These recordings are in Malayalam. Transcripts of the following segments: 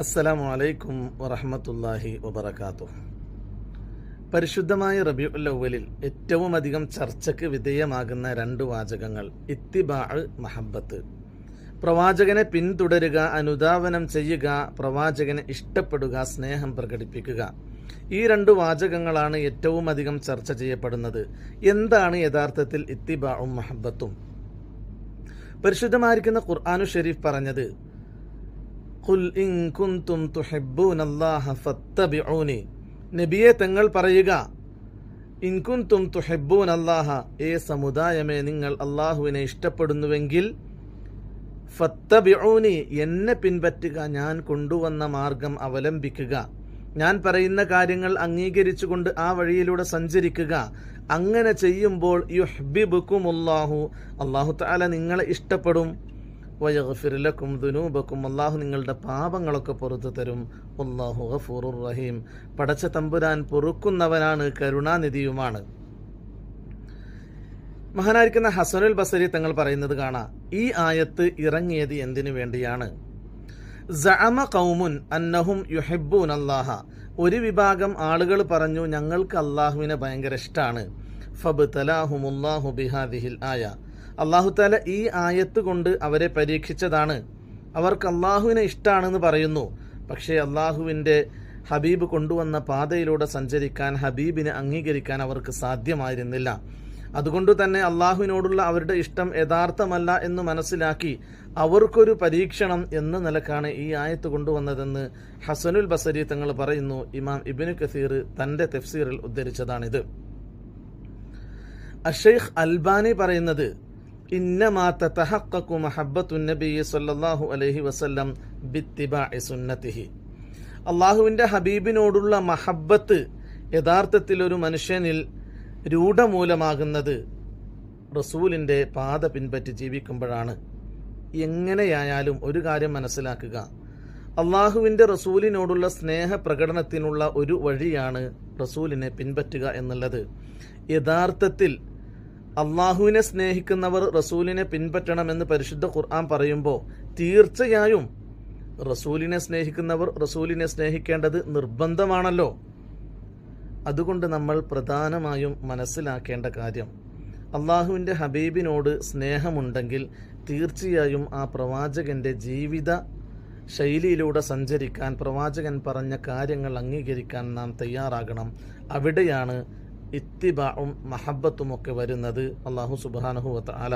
അസ്സലാമു അലൈക്കും വറഹ്മത്തുള്ളാഹി വബറകാതുഹു. പരിശുദ്ധമായ റബീഉൽ അവ്വലിൽ ഏറ്റവും അധികം ചർച്ചയ്ക്ക് വിധേയമാകുന്ന രണ്ട് വാചകങ്ങൾ ഇത്തിബാഅ്, മഹബ്ബത്ത്. പ്രവാചകനെ പിന്തുടരുക, അനുധാവനം ചെയ്യുക, പ്രവാചകനെ ഇഷ്ടപ്പെടുക, സ്നേഹം പ്രകടിപ്പിക്കുക. ഈ രണ്ട് വാചകങ്ങളാണ് ഏറ്റവും അധികം ചർച്ച ചെയ്യപ്പെടുന്നത്. എന്താണ് യഥാർത്ഥത്തിൽ ഇത്തിബാഉം മഹബ്ബത്തും? പരിശുദ്ധമായിരിക്കുന്ന ഖുർആനു ഷരീഫ് പറഞ്ഞത്, ഖുൽ ഇൻ കുൻതും തുഹിബ്ബൂനല്ലാഹ ഫത്തബിഊനി. നബിയെ തങ്ങൾ പറയുക, ഇൻ കുൻതും തുഹിബ്ബൂനല്ലാഹ, ഏ സമുദായമേ നിങ്ങൾ അല്ലാഹുവിനെ ഇഷ്ടപ്പെടുന്നുവെങ്കിൽ ഫത്തബിഊനി, എന്നെ പിൻപറ്റുക, ഞാൻ കൊണ്ടുവന്ന മാർഗം അവലംബിക്കുക, ഞാൻ പറയുന്ന കാര്യങ്ങൾ അംഗീകരിച്ചുകൊണ്ട് ആ വഴിയിലൂടെ സഞ്ചരിക്കുക. അങ്ങനെ ചെയ്യുമ്പോൾ യുഹ്ബിബുകുമുല്ലാഹു, അല്ലാഹു തആല നിങ്ങളെ ഇഷ്ടപ്പെടും. വയഗ്ഫിർ ലക്കും ദുനൂബക്കും, അല്ലാഹു നിങ്ങളുടെ പാപങ്ങളൊക്കെ പുറത്തു തരും. വല്ലാഹു ഗഫൂറുർ റഹീം, പടച്ച തമ്പുരാൻ പൊറുക്കുന്നവനാണ്, കരുണാനിധിയുമാണ്. മഹാനായിരിക്കുന്ന ഹസനുൽ ബസരി തങ്ങൾ പറയുന്നത് കാണാം, ഈ ആയത്ത് ഇറങ്ങിയത് എന്തിനു വേണ്ടിയാണ്? സഅമ ഖൗമുൻ അന്നഹും യുഹിബ്ബൂനല്ലാഹ, ഒരു വിഭാഗം ആളുകൾ പറഞ്ഞു ഞങ്ങൾക്ക് അല്ലാഹുവിനെ ഭയങ്കര ഇഷ്ടമാണ്. ഫബ്തലാഹുമുല്ലാഹു ബിഹാദിഹിൽ ആയ, അല്ലാഹു തആല ഈ ആയത്ത് കൊണ്ട് അവരെ പരീക്ഷിച്ചതാണ്. അവർക്ക് അല്ലാഹുവിനെ ഇഷ്ടമാണെന്ന് പറയുന്നു, പക്ഷേ അല്ലാഹുവിൻ്റെ ഹബീബ് കൊണ്ടുവന്ന പാതയിലൂടെ സഞ്ചരിക്കാൻ, ഹബീബിനെ അംഗീകരിക്കാൻ അവർക്ക് സാധ്യമായിരുന്നില്ല. അതുകൊണ്ട് തന്നെ അള്ളാഹുവിനോടുള്ള അവരുടെ ഇഷ്ടം യഥാർത്ഥമല്ല എന്ന് മനസ്സിലാക്കി അവർക്കൊരു പരീക്ഷണം എന്ന നിലക്കാണ് ഈ ആയത്ത് കൊണ്ടുവന്നതെന്ന് ഹസനുൽ ബസരി തങ്ങൾ പറയുന്നു. ഇമാം ഇബ്നു കസീർ തൻ്റെ തഫ്സീറിൽ ഉദ്ധരിച്ചതാണിത്. അഷൈഖ് അൽബാനി പറയുന്നത്, ഇന്നമാ തതഹഖഖു മഹബ്ബത്തുൻ നബി സ്വല്ലല്ലാഹു അലൈഹി വസല്ലം ബിത്തിബാഇ സുന്നതിഹി. അള്ളാഹുവിൻ്റെ ഹബീബിനോടുള്ള മഹബ്ബത്ത് യഥാർത്ഥത്തിൽ ഒരു മനുഷ്യനിൽ രൂഢമൂലമാകുന്നത് റസൂലിൻ്റെ പാത പിൻപറ്റി ജീവിക്കുമ്പോഴാണ്. എങ്ങനെയായാലും ഒരു കാര്യം മനസ്സിലാക്കുക, അള്ളാഹുവിൻ്റെ റസൂലിനോടുള്ള സ്നേഹ പ്രകടനത്തിനുള്ള ഒരു വഴിയാണ് റസൂലിനെ പിൻപറ്റുക എന്നുള്ളത്. യഥാർത്ഥത്തിൽ അള്ളാഹുവിനെ സ്നേഹിക്കുന്നവർ റസൂലിനെ പിൻപറ്റണമെന്ന് പരിശുദ്ധ ഖുർആൻ പറയുമ്പോൾ തീർച്ചയായും റസൂലിനെ സ്നേഹിക്കുന്നവർ റസൂലിനെ സ്നേഹിക്കേണ്ടത് നിർബന്ധമാണല്ലോ. അതുകൊണ്ട് നമ്മൾ പ്രധാനമായും മനസ്സിലാക്കേണ്ട കാര്യം, അള്ളാഹുവിൻ്റെ ഹബീബിനോട് സ്നേഹമുണ്ടെങ്കിൽ തീർച്ചയായും ആ പ്രവാചകൻ്റെ ജീവിത ശൈലിയിലൂടെ സഞ്ചരിക്കാൻ, പ്രവാചകൻ പറഞ്ഞ കാര്യങ്ങൾ അംഗീകരിക്കാൻ നാം തയ്യാറാകണം. അവിടെയാണ് ഇത്തിബാഉം മഹബ്ബത്തുമൊക്കെ വരുന്നത്. അല്ലാഹു സുബ്ഹാനഹു വ തആല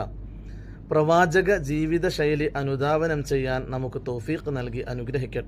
പ്രവാചക ജീവിത ശൈലി അനുധാവനം ചെയ്യാൻ നമുക്ക് തൗഫീഖ് നൽകി അനുഗ്രഹിക്കട്ടെ.